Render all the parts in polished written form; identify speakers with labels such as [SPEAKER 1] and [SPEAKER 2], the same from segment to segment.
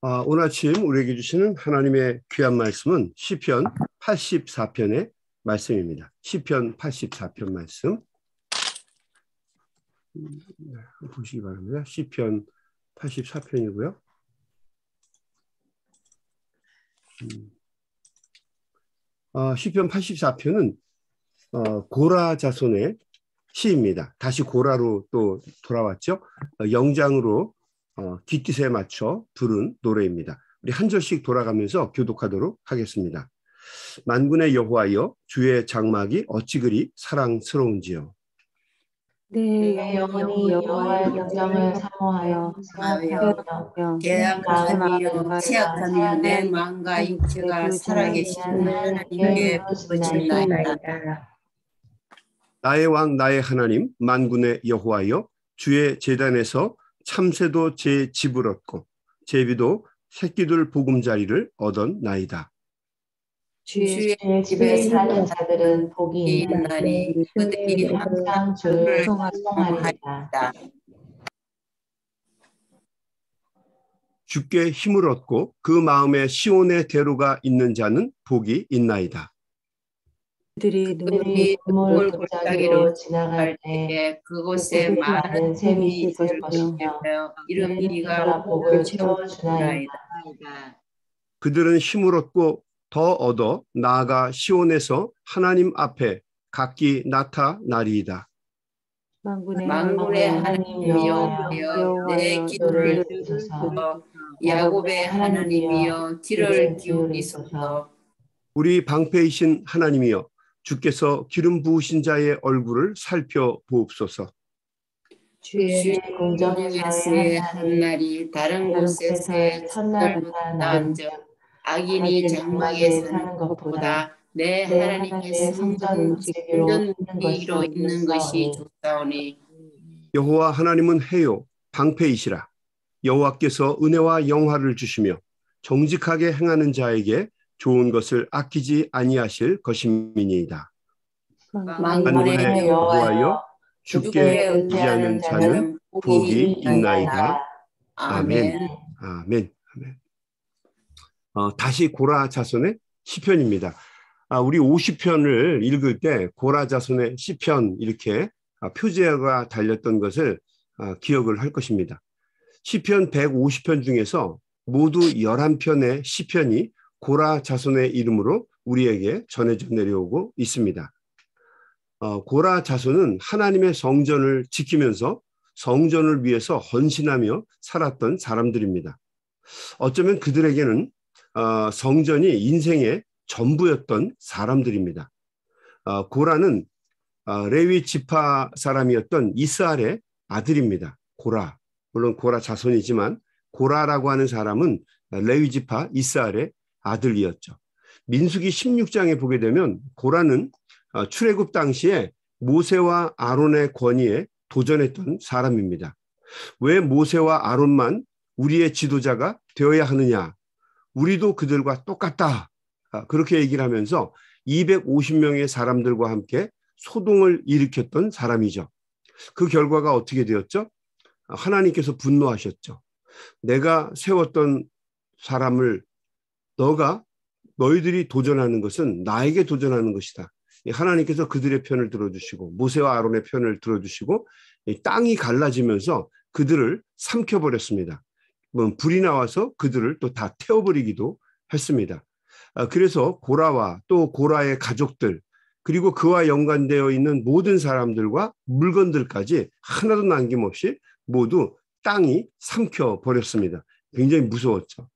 [SPEAKER 1] 오늘 아침 우리에게 주시는 하나님의 귀한 말씀은 시편 84편의 말씀입니다. 시편 84편 말씀 보시기 바랍니다. 시편 84편이고요. 시편 84편은 고라 자손의 시입니다. 다시 고라로 또 돌아왔죠. 영장으로 깃깃에 맞춰 부른 노래입니다. 우리 한 절씩 돌아가면서 교독하도록 하겠습니다. 만군의 여호와여, 주의 장막이 어찌 그리 사랑스러운지요.
[SPEAKER 2] 내 영혼이 여호와의 경정을 사모하여 생각하며
[SPEAKER 3] 계약하며 취약하며 내 마음과 육체가 살아계신 하나님께 부르짖나이다.
[SPEAKER 1] 나의 왕 나의 하나님 만군의 여호와여, 주의 제단에서 참새도 제 집을 얻고 제비도 새끼들 보금자리를 얻었나이다.
[SPEAKER 2] 주의 집에 사는 자들은 복이 있나니 그들이 항상 주를 찬송하리이다.
[SPEAKER 1] 주께 힘을 얻고 그 마음에 시온의 대로가 있는 자는 복이 있나이다.
[SPEAKER 2] 그들이 눈물 골짜기로 지나갈 때 그곳에 많은 샘이 있을 것이며 이름이가 복을 채워주나이다.
[SPEAKER 1] 그들은 힘을 얻고 더 얻어 나아가 시온에서 하나님 앞에 각기 나타나리이다.
[SPEAKER 2] 만군의 하나님 여호와여, 내 기도를 들으소서. 야곱의 하나님이여, 귀를 기울이소서.
[SPEAKER 1] 우리 방패이신 하나님이여, 주께서 기름 부으신 자의 얼굴을 살펴보옵소서.
[SPEAKER 2] 주의 공정에서의 한 날이 다른 곳에서의 첫날보다 나은즉 악인이 장막에 사는 것보다 내 하나님의 성전 움직이로 있는 것이 좋사오니.
[SPEAKER 1] 여호와 하나님은 해요 방패이시라. 여호와께서 은혜와 영화를 주시며 정직하게 행하는 자에게 좋은 것을 아끼지 아니하실 것임이니이다. 만군의 여호와여, 주께 의지하는 자는 복이 있나이다. 아멘. 아멘. 아멘. 다시 고라 자손의 시편입니다. 우리 50편을 읽을 때 고라 자손의 시편 이렇게 표제가 달렸던 것을 기억을 할 것입니다. 시편 150편 중에서 모두 11편의 시편이 고라 자손의 이름으로 우리에게 전해져 내려오고 있습니다. 고라 자손은 하나님의 성전을 지키면서 성전을 위해서 헌신하며 살았던 사람들입니다. 어쩌면 그들에게는 성전이 인생의 전부였던 사람들입니다. 고라는 레위 지파 사람이었던 이스라엘의 아들입니다. 고라, 물론 고라 자손이지만 고라라고 하는 사람은 레위 지파 이스라엘의 아들이었죠. 민수기 16장에 보게 되면 고라는 출애굽 당시에 모세와 아론의 권위에 도전했던 사람입니다. 왜 모세와 아론만 우리의 지도자가 되어야 하느냐? 우리도 그들과 똑같다. 그렇게 얘기를 하면서 250명의 사람들과 함께 소동을 일으켰던 사람이죠. 그 결과가 어떻게 되었죠? 하나님께서 분노하셨죠. 내가 세웠던 사람을 너희들이 도전하는 것은 나에게 도전하는 것이다. 하나님께서 그들의 편을 들어주시고 모세와 아론의 편을 들어주시고 땅이 갈라지면서 그들을 삼켜버렸습니다. 불이 나와서 그들을 또 다 태워버리기도 했습니다. 그래서 고라와 또 고라의 가족들 그리고 그와 연관되어 있는 모든 사람들과 물건들까지 하나도 남김없이 모두 땅이 삼켜버렸습니다. 굉장히 무서웠죠.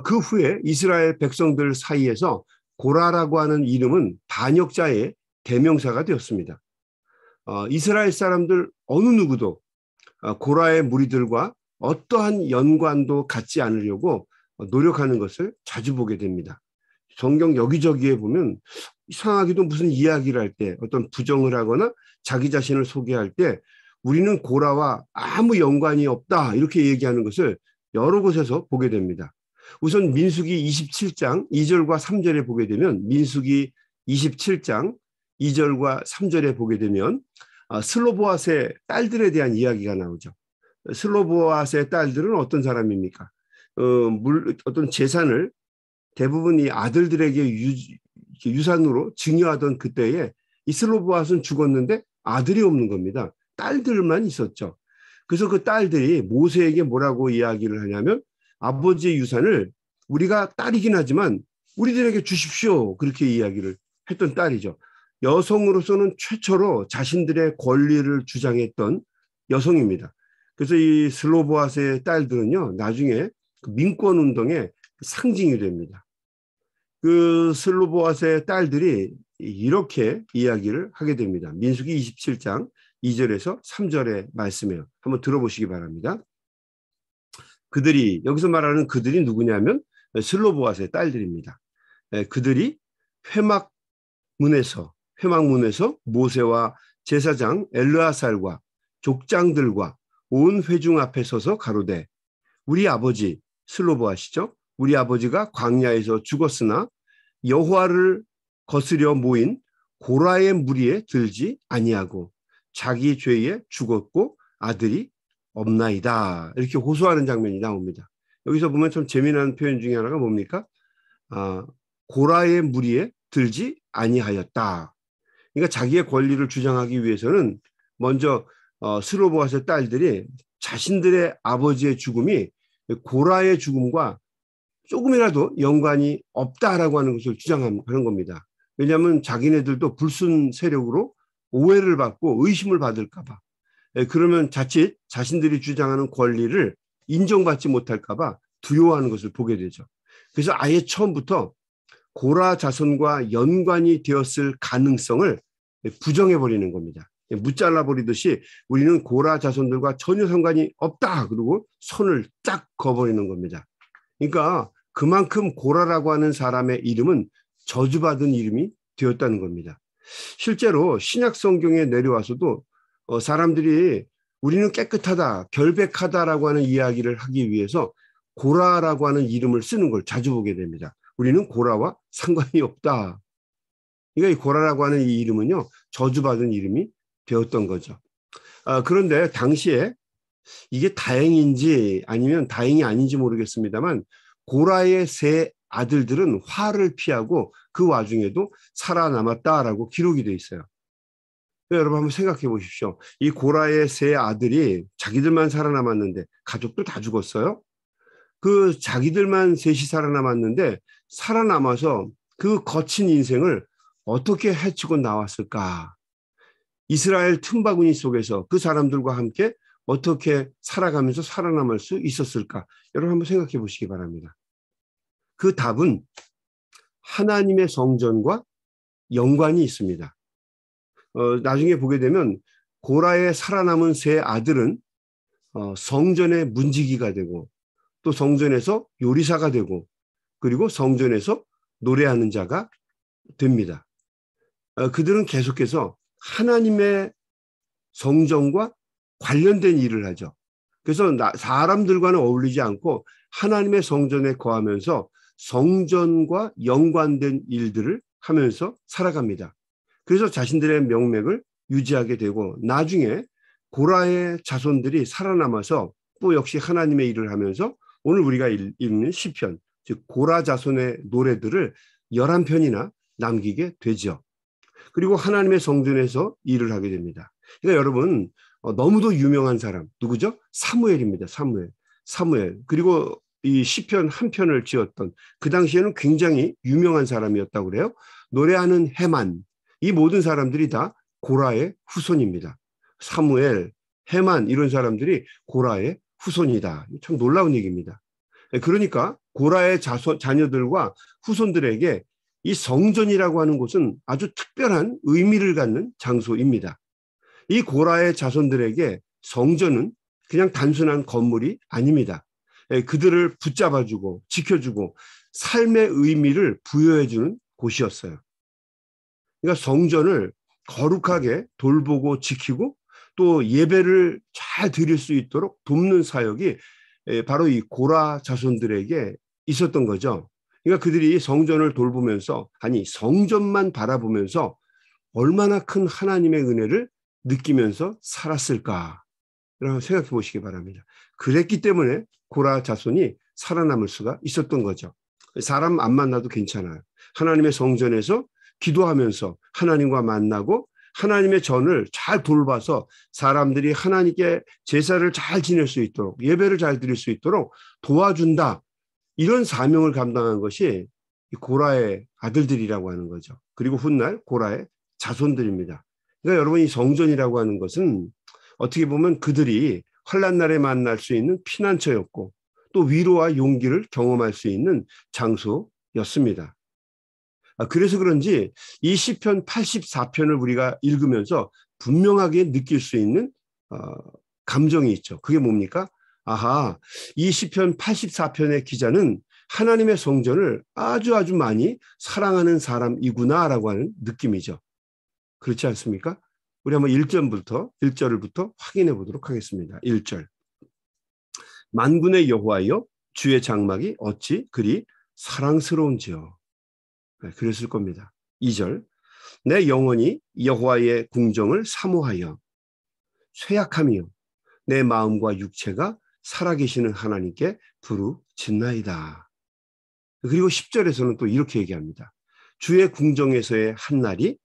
[SPEAKER 1] 그 후에 이스라엘 백성들 사이에서 고라라고 하는 이름은 반역자의 대명사가 되었습니다. 이스라엘 사람들 어느 누구도 고라의 무리들과 어떠한 연관도 갖지 않으려고 노력하는 것을 자주 보게 됩니다. 성경 여기저기에 보면 이상하게도 무슨 이야기를 할 때 어떤 부정을 하거나 자기 자신을 소개할 때 우리는 고라와 아무 연관이 없다 이렇게 얘기하는 것을 여러 곳에서 보게 됩니다. 우선 민수기 27장 2절과 3절에 보게 되면 민수기 27장 2절과 3절에 보게 되면 슬로보앗의 딸들에 대한 이야기가 나오죠. 슬로보앗의 딸들은 어떤 사람입니까? 어떤 재산을 대부분 이 아들들에게 유산으로 증여하던 그때에 이 슬로보아스는 죽었는데 아들이 없는 겁니다. 딸들만 있었죠. 그래서 그 딸들이 모세에게 뭐라고 이야기를 하냐면 아버지의 유산을 우리가 딸이긴 하지만 우리들에게 주십시오. 그렇게 이야기를 했던 딸이죠. 여성으로서는 최초로 자신들의 권리를 주장했던 여성입니다. 그래서 이 슬로보아스의 딸들은요, 나중에 그 민권운동의 상징이 됩니다. 그 슬로보아스의 딸들이 이렇게 이야기를 하게 됩니다. 민수기 27장 2절에서 3절의 말씀이에요. 한번 들어보시기 바랍니다. 그들이, 여기서 말하는 그들이 누구냐면 슬로보아스의 딸들입니다. 그들이 회막문에서 모세와 제사장 엘르아살과 족장들과 온 회중 앞에 서서 가로되 우리 아버지 슬로보아시죠? 우리 아버지가 광야에서 죽었으나 여호와를 거스려 모인 고라의 무리에 들지 아니하고 자기 죄에 죽었고 아들이 없나이다. 이렇게 호소하는 장면이 나옵니다. 여기서 보면 좀 재미난 표현 중에 하나가 뭡니까? 고라의 무리에 들지 아니하였다. 그러니까 자기의 권리를 주장하기 위해서는 먼저 슬로보아스의 딸들이 자신들의 아버지의 죽음이 고라의 죽음과 조금이라도 연관이 없다라고 하는 것을 주장하는 겁니다. 왜냐하면 자기네들도 불순 세력으로 오해를 받고 의심을 받을까 봐. 그러면 자칫 자신들이 주장하는 권리를 인정받지 못할까 봐 두려워하는 것을 보게 되죠. 그래서 아예 처음부터 고라 자손과 연관이 되었을 가능성을 부정해버리는 겁니다. 무잘라버리듯이 우리는 고라 자손들과 전혀 상관이 없다. 그리고 손을 딱 거버리는 겁니다. 그러니까 그만큼 고라라고 하는 사람의 이름은 저주받은 이름이 되었다는 겁니다. 실제로 신약 성경에 내려와서도 사람들이 우리는 깨끗하다, 결백하다라고 하는 이야기를 하기 위해서 고라라고 하는 이름을 쓰는 걸 자주 보게 됩니다. 우리는 고라와 상관이 없다. 그러니까 이 고라라고 하는 이 이름은요, 저주받은 이름이 되었던 거죠. 그런데 당시에 이게 다행인지 아니면 다행이 아닌지 모르겠습니다만 고라의 세 아들들은 화를 피하고 그 와중에도 살아남았다라고 기록이 되어 있어요. 여러분 한번 생각해 보십시오. 이 고라의 세 아들이 자기들만 살아남았는데 가족도 다 죽었어요. 그 자기들만 셋이 살아남았는데 살아남아서 그 거친 인생을 어떻게 헤치고 나왔을까? 이스라엘 틈바구니 속에서 그 사람들과 함께 어떻게 살아가면서 살아남을 수 있었을까? 여러분 한번 생각해 보시기 바랍니다. 그 답은 하나님의 성전과 연관이 있습니다. 나중에 보게 되면 고라의 살아남은 세 아들은 성전의 문지기가 되고 또 성전에서 요리사가 되고 그리고 성전에서 노래하는 자가 됩니다. 그들은 계속해서 하나님의 성전과 관련된 일을 하죠. 그래서 사람들과는 어울리지 않고 하나님의 성전에 거하면서 성전과 연관된 일들을 하면서 살아갑니다. 그래서 자신들의 명맥을 유지하게 되고 나중에 고라의 자손들이 살아남아서 또 역시 하나님의 일을 하면서 오늘 우리가 읽는 시편, 즉 고라 자손의 노래들을 11편이나 남기게 되죠. 그리고 하나님의 성전에서 일을 하게 됩니다. 그러니까 여러분 너무도 유명한 사람 누구죠? 사무엘입니다. 사무엘. 그리고 이 시편 한 편을 지었던 그 당시에는 굉장히 유명한 사람이었다고 그래요. 노래하는 헤만, 이 모든 사람들이 다 고라의 후손입니다. 사무엘, 헤만 이런 사람들이 고라의 후손이다. 참 놀라운 얘기입니다. 그러니까 고라의 자녀들과 후손들에게 이 성전이라고 하는 곳은 아주 특별한 의미를 갖는 장소입니다. 이 고라의 자손들에게 성전은 그냥 단순한 건물이 아닙니다. 그들을 붙잡아주고 지켜주고 삶의 의미를 부여해주는 곳이었어요. 그러니까 성전을 거룩하게 돌보고 지키고 또 예배를 잘 드릴 수 있도록 돕는 사역이 바로 이 고라 자손들에게 있었던 거죠. 그러니까 그들이 성전을 돌보면서 아니 성전만 바라보면서 얼마나 큰 하나님의 은혜를 느끼면서 살았을까 라고 생각해 보시기 바랍니다. 그랬기 때문에 고라 자손이 살아남을 수가 있었던 거죠. 사람 안 만나도 괜찮아요. 하나님의 성전에서 기도하면서 하나님과 만나고 하나님의 전을 잘 돌봐서 사람들이 하나님께 제사를 잘 지낼 수 있도록 예배를 잘 드릴 수 있도록 도와준다. 이런 사명을 감당한 것이 고라의 아들들이라고 하는 거죠. 그리고 훗날 고라의 자손들입니다. 그러니까 여러분 이 성전이라고 하는 것은 어떻게 보면 그들이 환난 날에 만날 수 있는 피난처였고 또 위로와 용기를 경험할 수 있는 장소였습니다. 그래서 그런지 이 시편 84편을 우리가 읽으면서 분명하게 느낄 수 있는 감정이 있죠. 그게 뭡니까? 아하, 이 시편 84편의 기자는 하나님의 성전을 아주 많이 사랑하는 사람이구나라고 하는 느낌이죠. 그렇지 않습니까? 우리 한번 1절부터 확인해 보도록 하겠습니다. 1절. 만군의 여호와여 주의 장막이 어찌 그리 사랑스러운지요. 네, 그랬을 겁니다. 2절. 내 영혼이 여호와의 궁정을 사모하여 쇠약함이요 내 마음과 육체가 살아계시는 하나님께 부르짖나이다. 그리고 10절에서는 또 이렇게 얘기합니다. 주의 궁정에서의 한 날이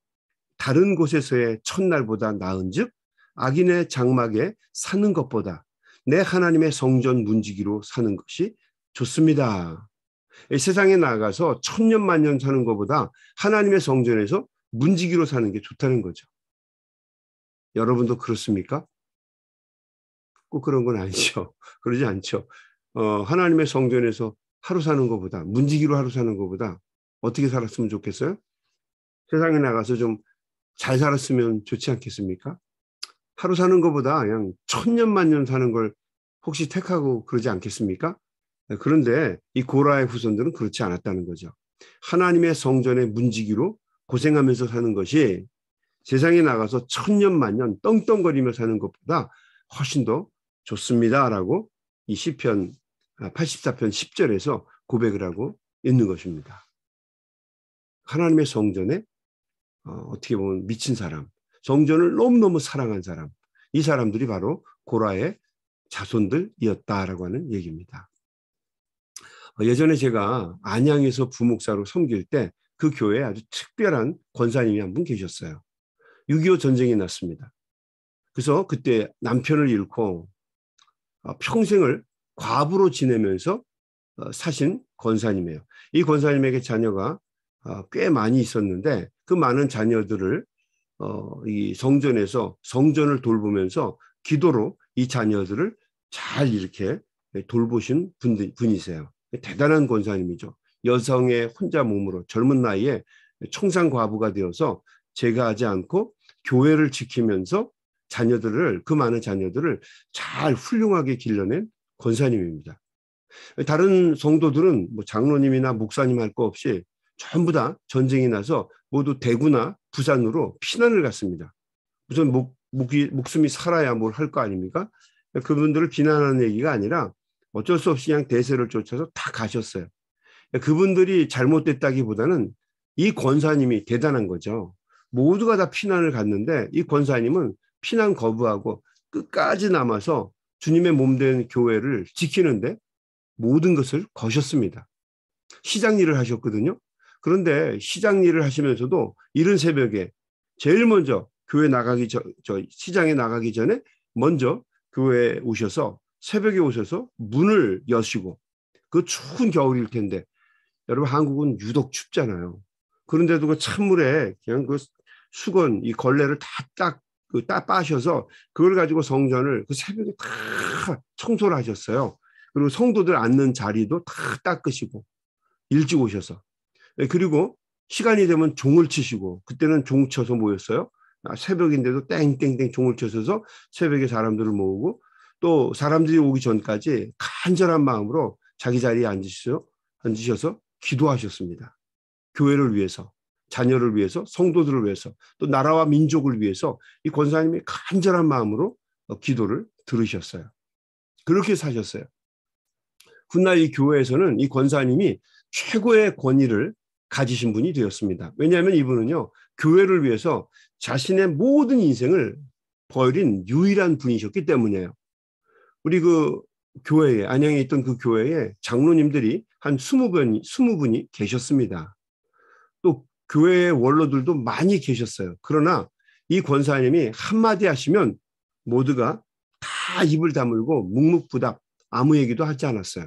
[SPEAKER 1] 다른 곳에서의 첫날보다 나은즉 악인의 장막에 사는 것보다 내 하나님의 성전 문지기로 사는 것이 좋습니다. 세상에 나가서 천년 만년 사는 것보다 하나님의 성전에서 문지기로 사는 게 좋다는 거죠. 여러분도 그렇습니까? 꼭 그런 건 아니죠. 그러지 않죠. 하나님의 성전에서 하루 사는 것보다 문지기로 하루 사는 것보다 어떻게 살았으면 좋겠어요? 세상에 나가서 좀 잘 살았으면 좋지 않겠습니까? 하루 사는 것보다 그냥 천년 만년 사는 걸 혹시 택하고 그러지 않겠습니까? 그런데 이 고라의 후손들은 그렇지 않았다는 거죠. 하나님의 성전의 문지기로 고생하면서 사는 것이 세상에 나가서 천년 만년 떵떵거리며 사는 것보다 훨씬 더 좋습니다라고 이 시편 84편 10절에서 고백을 하고 있는 것입니다. 하나님의 성전에 어떻게 보면 미친 사람, 성전을 너무너무 사랑한 사람, 이 사람들이 바로 고라의 자손들이었다라고 하는 얘기입니다. 예전에 제가 안양에서 부목사로 섬길 때 그 교회에 아주 특별한 권사님이 한 분 계셨어요. 6.25 전쟁이 났습니다. 그래서 그때 남편을 잃고 평생을 과부로 지내면서 사신 권사님이에요. 이 권사님에게 자녀가 꽤 많이 있었는데 그 많은 자녀들을 이 성전에서 성전을 돌보면서 기도로 이 자녀들을 잘 이렇게 돌보신 분이세요. 대단한 권사님이죠. 여성의 혼자 몸으로 젊은 나이에 청산 과부가 되어서 제가하지 않고 교회를 지키면서 그 많은 자녀들을 잘 훌륭하게 길러낸 권사님입니다. 다른 성도들은 뭐 장로님이나 목사님 할 거 없이 전부 다 전쟁이 나서 모두 대구나 부산으로 피난을 갔습니다. 우선 목숨이 살아야 뭘 할 거 아닙니까? 그분들을 비난하는 얘기가 아니라 어쩔 수 없이 그냥 대세를 쫓아서 다 가셨어요. 그분들이 잘못됐다기보다는 이 권사님이 대단한 거죠. 모두가 다 피난을 갔는데 이 권사님은 피난 거부하고 끝까지 남아서 주님의 몸된 교회를 지키는데 모든 것을 거셨습니다. 시장 일을 하셨거든요. 그런데 시장 일을 하시면서도 이른 새벽에 제일 먼저 교회 나가기 시장에 나가기 전에 먼저 교회에 오셔서 새벽에 오셔서 문을 여시고 그 추운 겨울일 텐데 여러분 한국은 유독 춥잖아요. 그런데도 그 찬물에 그냥 그 수건 이 걸레를 다 빠셔서 그걸 가지고 성전을 그 새벽에 다 청소를 하셨어요. 그리고 성도들 앉는 자리도 다 닦으시고 일찍 오셔서 그리고 시간이 되면 종을 치시고 그때는 종 쳐서 모였어요. 새벽인데도 땡땡땡 종을 쳐서 새벽에 사람들을 모으고 또 사람들이 오기 전까지 간절한 마음으로 자기 자리에 앉으셔서 기도하셨습니다. 교회를 위해서, 자녀를 위해서, 성도들을 위해서, 또 나라와 민족을 위해서 이 권사님이 간절한 마음으로 기도를 들으셨어요. 그렇게 사셨어요. 훗날 이 교회에서는 이 권사님이 최고의 권위를 가지신 분이 되었습니다. 왜냐하면 이분은요, 교회를 위해서 자신의 모든 인생을 버린 유일한 분이셨기 때문이에요. 우리 교회에, 안양에 있던 그 교회에 장로님들이 한 20분이 계셨습니다. 또 교회의 원로들도 많이 계셨어요. 그러나 이 권사님이 한마디 하시면 모두가 다 입을 다물고 묵묵부답 아무 얘기도 하지 않았어요.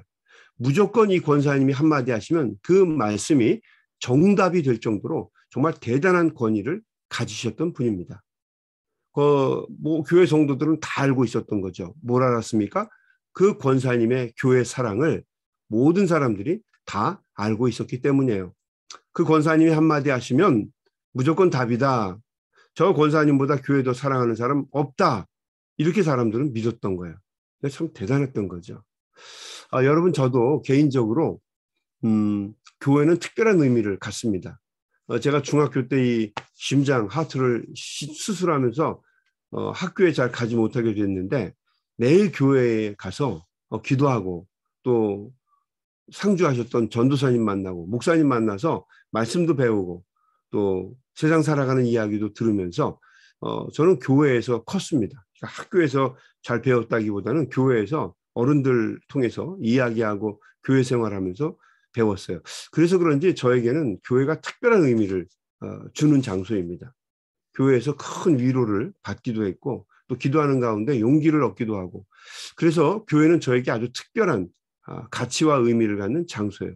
[SPEAKER 1] 무조건 이 권사님이 한마디 하시면 그 말씀이 정답이 될 정도로 정말 대단한 권위를 가지셨던 분입니다. 교회 성도들은 다 알고 있었던 거죠. 뭘 알았습니까? 그 권사님의 교회 사랑을 모든 사람들이 다 알고 있었기 때문이에요. 그 권사님이 한마디 하시면 무조건 답이다. 저 권사님보다 교회 더 사랑하는 사람 없다. 이렇게 사람들은 믿었던 거예요. 참 대단했던 거죠. 여러분, 저도 개인적으로 교회는 특별한 의미를 갖습니다. 제가 중학교 때 이 심장, 하트를 수술하면서 학교에 잘 가지 못하게 됐는데 매일 교회에 가서 기도하고 또 상주하셨던 전도사님 만나고 목사님 만나서 말씀도 배우고 또 세상 살아가는 이야기도 들으면서 저는 교회에서 컸습니다. 그러니까 학교에서 잘 배웠다기보다는 교회에서 어른들 통해서 이야기하고 교회 생활하면서 배웠어요. 그래서 그런지 저에게는 교회가 특별한 의미를 주는 장소입니다. 교회에서 큰 위로를 받기도 했고 또 기도하는 가운데 용기를 얻기도 하고, 그래서 교회는 저에게 아주 특별한 가치와 의미를 갖는 장소예요.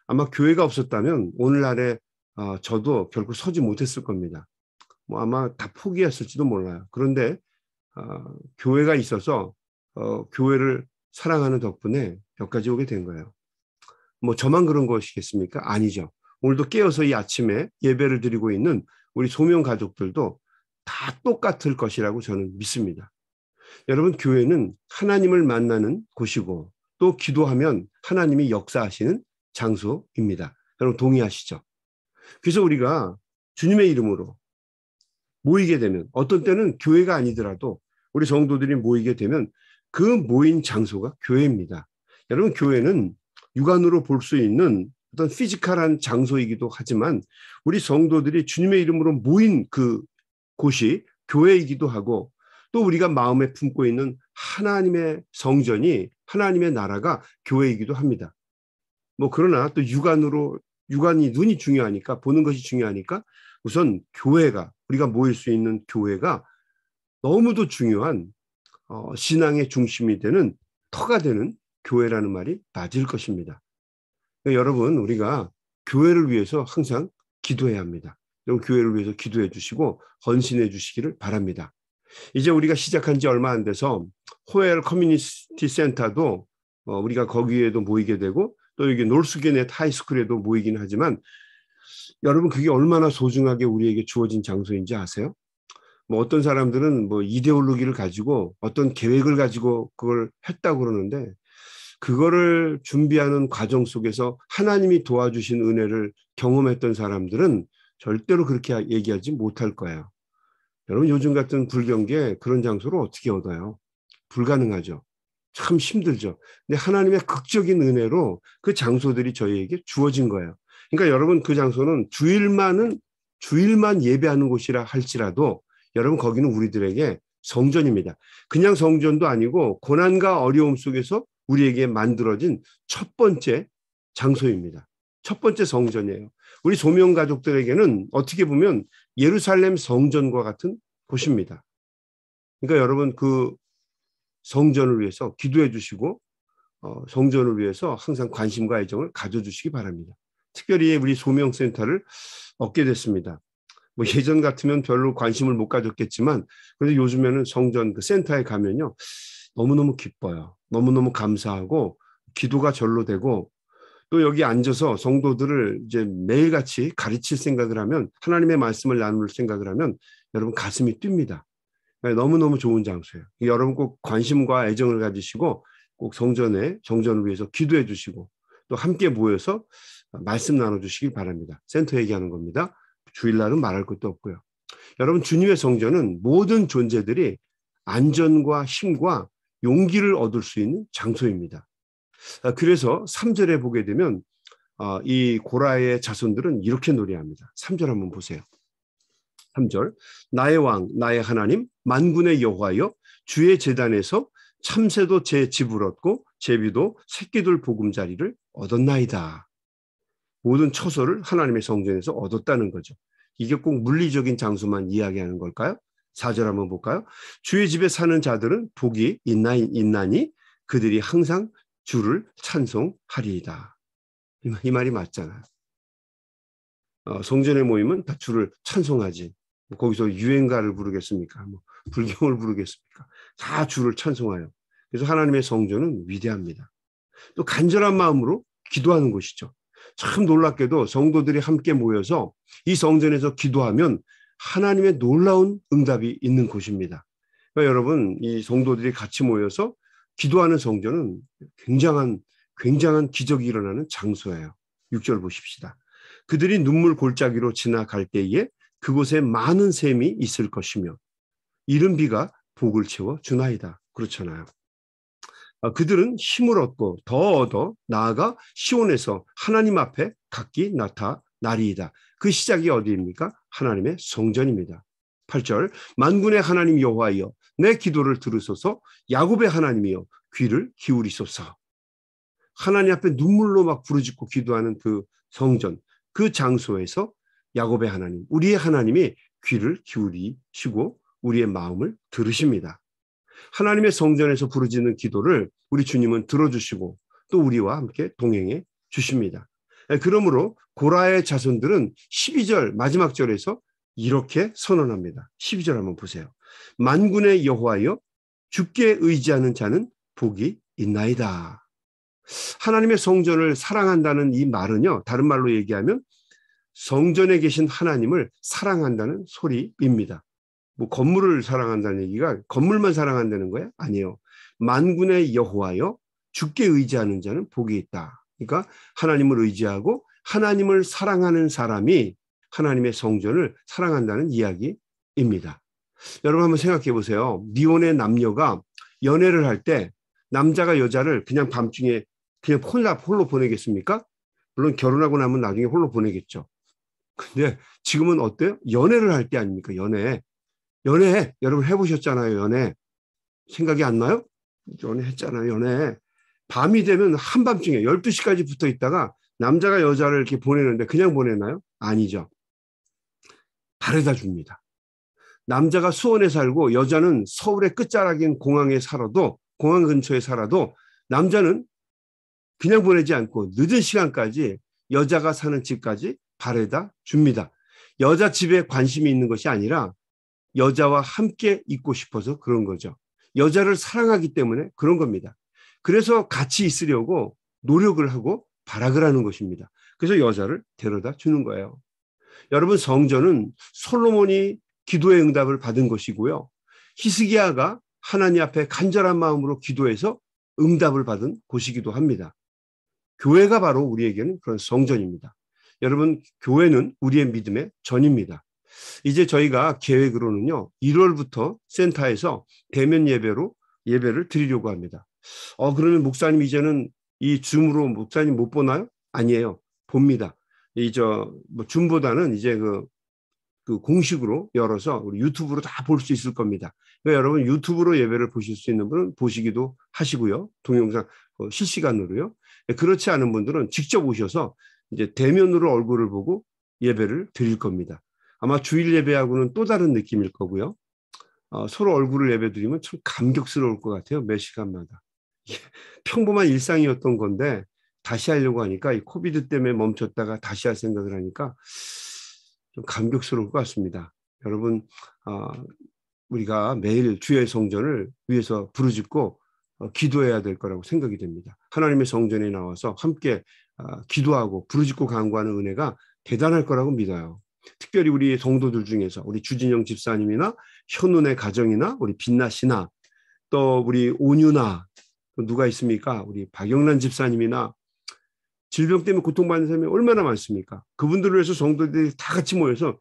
[SPEAKER 1] 아마 교회가 없었다면 오늘날에 저도 결국 서지 못했을 겁니다. 아마 다 포기했을지도 몰라요. 그런데 교회가 있어서 교회를 사랑하는 덕분에 여기까지 오게 된 거예요. 저만 그런 것이겠습니까? 아니죠. 오늘도 깨어서 이 아침에 예배를 드리고 있는 우리 소명 가족들도 다 똑같을 것이라고 저는 믿습니다. 여러분, 교회는 하나님을 만나는 곳이고 또 기도하면 하나님이 역사하시는 장소입니다. 여러분 동의하시죠? 그래서 우리가 주님의 이름으로 모이게 되면, 어떤 때는 교회가 아니더라도 우리 성도들이 모이게 되면 그 모인 장소가 교회입니다. 여러분, 교회는 육안으로 볼 수 있는 어떤 피지컬한 장소이기도 하지만 우리 성도들이 주님의 이름으로 모인 그 곳이 교회이기도 하고, 또 우리가 마음에 품고 있는 하나님의 성전이, 하나님의 나라가 교회이기도 합니다. 그러나 또 육안이 눈이 중요하니까, 보는 것이 중요하니까 우선 교회가, 우리가 모일 수 있는 교회가 너무도 중요한 신앙의 중심이 되는 터가 되는 교회라는 말이 맞을 것입니다. 그러니까 여러분, 우리가 교회를 위해서 항상 기도해야 합니다. 여러분, 교회를 위해서 기도해 주시고 헌신해 주시기를 바랍니다. 이제 우리가 시작한 지 얼마 안 돼서 호엘 커뮤니티 센터도 우리가 거기에도 모이게 되고 또 여기 놀스게넷 하이스쿨에도 모이긴 하지만, 여러분 그게 얼마나 소중하게 우리에게 주어진 장소인지 아세요? 어떤 사람들은 이데올로기를 가지고 어떤 계획을 가지고 그걸 했다고 그러는데, 그거를 준비하는 과정 속에서 하나님이 도와주신 은혜를 경험했던 사람들은 절대로 그렇게 얘기하지 못할 거예요. 여러분, 요즘 같은 불경기에 그런 장소를 어떻게 얻어요? 불가능하죠. 참 힘들죠. 근데 하나님의 극적인 은혜로 그 장소들이 저희에게 주어진 거예요. 그러니까 여러분, 그 장소는 주일만 예배하는 곳이라 할지라도 여러분, 거기는 우리들에게 성전입니다. 그냥 성전도 아니고 고난과 어려움 속에서 우리에게 만들어진 첫 번째 장소입니다. 첫 번째 성전이에요. 우리 소명 가족들에게는 어떻게 보면 예루살렘 성전과 같은 곳입니다. 그러니까 여러분, 그 성전을 위해서 기도해 주시고 성전을 위해서 항상 관심과 애정을 가져주시기 바랍니다. 특별히 우리 소명센터를 얻게 됐습니다. 예전 같으면 별로 관심을 못 가졌겠지만, 그래도 요즘에는 성전 그 센터에 가면요, 너무너무 기뻐요. 너무너무 감사하고 기도가 절로 되고, 또 여기 앉아서 성도들을 이제 매일같이 가르칠 생각을 하면, 하나님의 말씀을 나눌 생각을 하면 여러분 가슴이 뜁니다. 너무너무 좋은 장소예요. 여러분 꼭 관심과 애정을 가지시고 꼭 성전을 위해서 기도해 주시고 또 함께 모여서 말씀 나눠주시길 바랍니다. 센터 얘기하는 겁니다. 주일날은 말할 것도 없고요. 여러분, 주님의 성전은 모든 존재들이 안전과 힘과 용기를 얻을 수 있는 장소입니다. 그래서 3절에 보게 되면 이 고라의 자손들은 이렇게 노래합니다. 3절 한번 보세요. 3절, 나의 왕, 나의 하나님, 만군의 여호와여, 주의 제단에서 참새도 제 집을 얻고 제비도 새끼들 보금자리를 얻었나이다. 모든 처소를 하나님의 성전에서 얻었다는 거죠. 이게 꼭 물리적인 장소만 이야기하는 걸까요? 4절 한번 볼까요? 주의 집에 사는 자들은 복이 있나니 그들이 항상 주를 찬송하리이다. 이 말이 맞잖아요. 성전에 모이면 다 주를 찬송하지. 거기서 유행가를 부르겠습니까? 불경을 부르겠습니까? 다 주를 찬송하여. 그래서 하나님의 성전은 위대합니다. 또 간절한 마음으로 기도하는 곳이죠. 참 놀랍게도 성도들이 함께 모여서 이 성전에서 기도하면 하나님의 놀라운 응답이 있는 곳입니다. 그러니까 여러분, 이 성도들이 같이 모여서 기도하는 성전은 굉장한 기적이 일어나는 장소예요. 6절 보십시다. 그들이 눈물 골짜기로 지나갈 때에 그곳에 많은 샘이 있을 것이며 이른 비가 복을 채워 주나이다. 그렇잖아요. 그들은 힘을 얻고 더 얻어 나아가 시온에서 하나님 앞에 각기 나타나리이다. 그 시작이 어디입니까? 하나님의 성전입니다. 8절 만군의 하나님 여호와여 내 기도를 들으소서 야곱의 하나님이여 귀를 기울이소서. 하나님 앞에 눈물로 막 부르짖고 기도하는 그 성전, 그 장소에서 야곱의 하나님, 우리의 하나님이 귀를 기울이시고 우리의 마음을 들으십니다. 하나님의 성전에서 부르짖는 기도를 우리 주님은 들어주시고 또 우리와 함께 동행해 주십니다. 그러므로 고라의 자손들은 12절 마지막 절에서 이렇게 선언합니다. 12절 한번 보세요. 만군의 여호와여 주께 의지하는 자는 복이 있나이다. 하나님의 성전을 사랑한다는 이 말은요, 다른 말로 얘기하면 성전에 계신 하나님을 사랑한다는 소리입니다. 건물을 사랑한다는 얘기가 건물만 사랑한다는 거예요? 아니에요. 만군의 여호와여 주께 의지하는 자는 복이 있다. 그러니까 하나님을 의지하고 하나님을 사랑하는 사람이 하나님의 성전을 사랑한다는 이야기입니다. 여러분 한번 생각해 보세요. 미혼의 남녀가 연애를 할 때 남자가 여자를 그냥 밤중에 그냥 홀로 보내겠습니까? 물론 결혼하고 나면 나중에 홀로 보내겠죠. 근데 지금은 어때요? 연애를 할 때 아닙니까? 연애 여러분 해보셨잖아요. 연애 생각이 안 나요? 연애 했잖아요. 연애 밤이 되면 한밤중에 12시까지 붙어 있다가 남자가 여자를 이렇게 보내는데 그냥 보내나요? 아니죠. 바래다 줍니다. 남자가 수원에 살고 여자는 서울의 끝자락인 공항 근처에 살아도 남자는 그냥 보내지 않고 늦은 시간까지 여자가 사는 집까지 바래다 줍니다. 여자 집에 관심이 있는 것이 아니라 여자와 함께 있고 싶어서 그런 거죠. 여자를 사랑하기 때문에 그런 겁니다. 그래서 같이 있으려고 노력을 하고 발악을 하는 것입니다. 그래서 여자를 데려다 주는 거예요. 여러분 성전은 솔로몬이 기도의 응답을 받은 것이고요. 히스기야가 하나님 앞에 간절한 마음으로 기도해서 응답을 받은 곳이기도 합니다. 교회가 바로 우리에게는 그런 성전입니다. 여러분 교회는 우리의 믿음의 전입니다. 이제 저희가 계획으로는요 1월부터 센터에서 대면 예배를 드리려고 합니다. 그러면 목사님 이제는 이 줌으로 목사님 못 보나요? 아니에요. 봅니다. 줌보다는 이제 그 공식으로 열어서 우리 유튜브로 다 볼 수 있을 겁니다. 그러니까 여러분 유튜브로 예배를 보실 수 있는 분은 보시기도 하시고요. 동영상 실시간으로요. 그렇지 않은 분들은 직접 오셔서 이제 대면으로 얼굴을 보고 예배를 드릴 겁니다. 아마 주일 예배하고는 또 다른 느낌일 거고요. 서로 얼굴을 예배 드리면 참 감격스러울 것 같아요. 매 시간마다. 평범한 일상이었던 건데 다시 하려고 하니까 이 코비드 때문에 멈췄다가 다시 할 생각을 하니까 좀 감격스러울 것 같습니다. 여러분 우리가 매일 주의 성전을 위해서 부르짖고 기도해야 될 거라고 생각이 됩니다. 하나님의 성전에 나와서 함께 기도하고 부르짖고 간구하는 은혜가 대단할 거라고 믿어요. 특별히 우리 성도들 중에서 우리 주진영 집사님이나 현운의 가정이나 우리 빛나 씨나 또 우리 온유나 또 누가 있습니까? 우리 박영란 집사님이나 질병 때문에 고통받는 사람이 얼마나 많습니까? 그분들을 위해서 성도들이 다 같이 모여서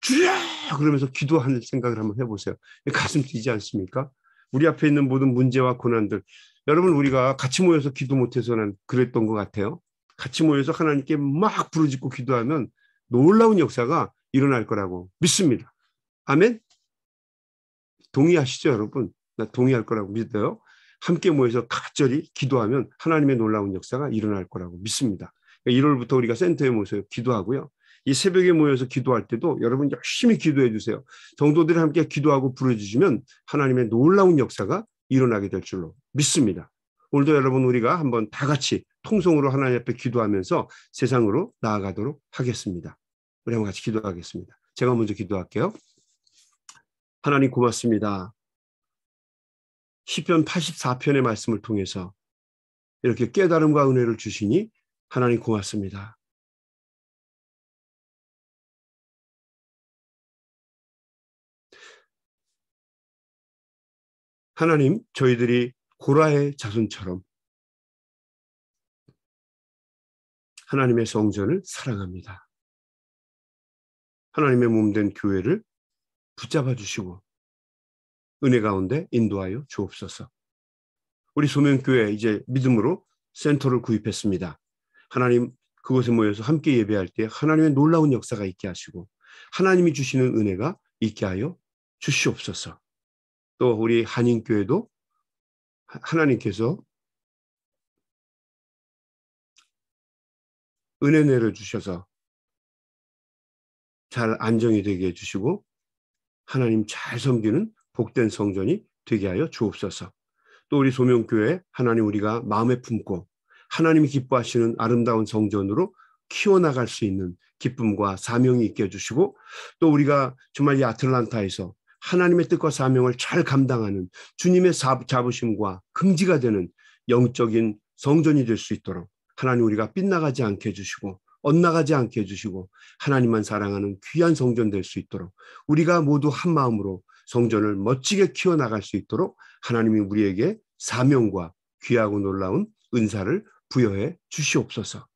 [SPEAKER 1] 주여 그러면서 기도하는 생각을 한번 해보세요. 가슴 뛰지 않습니까? 우리 앞에 있는 모든 문제와 고난들 여러분 우리가 같이 모여서 기도 못해서는 그랬던 것 같아요. 같이 모여서 하나님께 막 부르짖고 기도하면 놀라운 역사가 일어날 거라고 믿습니다. 아멘? 동의하시죠 여러분? 나 동의할 거라고 믿어요. 함께 모여서 간절히 기도하면 하나님의 놀라운 역사가 일어날 거라고 믿습니다. 1월부터 우리가 센터에 모여서 기도하고요. 이 새벽에 모여서 기도할 때도 여러분 열심히 기도해 주세요. 성도들이 함께 기도하고 부르짖으면 하나님의 놀라운 역사가 일어나게 될 줄로 믿습니다. 오늘도 여러분 우리가 한번 다 같이 통성으로 하나님 앞에 기도하면서 세상으로 나아가도록 하겠습니다. 우리 한번 같이 기도하겠습니다. 제가 먼저 기도할게요. 하나님 고맙습니다. 시편 84편의 말씀을 통해서 이렇게 깨달음과 은혜를 주시니 하나님 고맙습니다. 하나님, 저희들이 고라의 자손처럼 하나님의 성전을 사랑합니다. 하나님의 몸된 교회를 붙잡아 주시고 은혜 가운데 인도하여 주옵소서. 우리 소명교회 이제 믿음으로 센터를 구입했습니다. 하나님, 그곳에 모여서 함께 예배할 때 하나님의 놀라운 역사가 있게 하시고 하나님이 주시는 은혜가 있게 하여 주시옵소서. 또 우리 한인교회도 하나님께서 은혜 내려주셔서 잘 안정이 되게 해주시고 하나님 잘 섬기는 복된 성전이 되게 하여 주옵소서. 또 우리 소명교회 하나님 우리가 마음에 품고 하나님이 기뻐하시는 아름다운 성전으로 키워나갈 수 있는 기쁨과 사명이 있게 해주시고 또 우리가 정말 이 아틀란타에서 하나님의 뜻과 사명을 잘 감당하는 주님의 자부심과 긍지가 되는 영적인 성전이 될 수 있도록 하나님 우리가 빗나가지 않게 해주시고 엇나가지 않게 해주시고 하나님만 사랑하는 귀한 성전 될 수 있도록 우리가 모두 한 마음으로 성전을 멋지게 키워나갈 수 있도록 하나님이 우리에게 사명과 귀하고 놀라운 은사를 부여해 주시옵소서.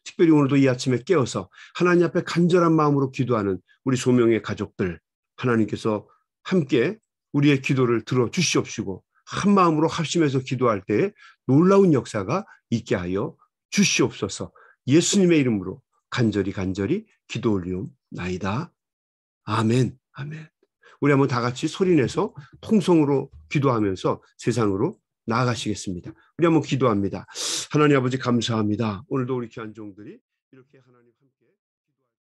[SPEAKER 1] 특별히 오늘도 이 아침에 깨어서 하나님 앞에 간절한 마음으로 기도하는 우리 소명의 가족들 하나님께서 함께 우리의 기도를 들어주시옵시고 한 마음으로 합심해서 기도할 때에 놀라운 역사가 있게 하여 주시옵소서. 예수님의 이름으로 간절히 기도 올리옵나이다. 아멘. 아멘. 우리 한번 다 같이 소리내서 통성으로 기도하면서 세상으로 나아가시겠습니다. 우리 한번 기도합니다. 하나님 아버지 감사합니다. 오늘도 우리 귀한 종들이 이렇게 하나님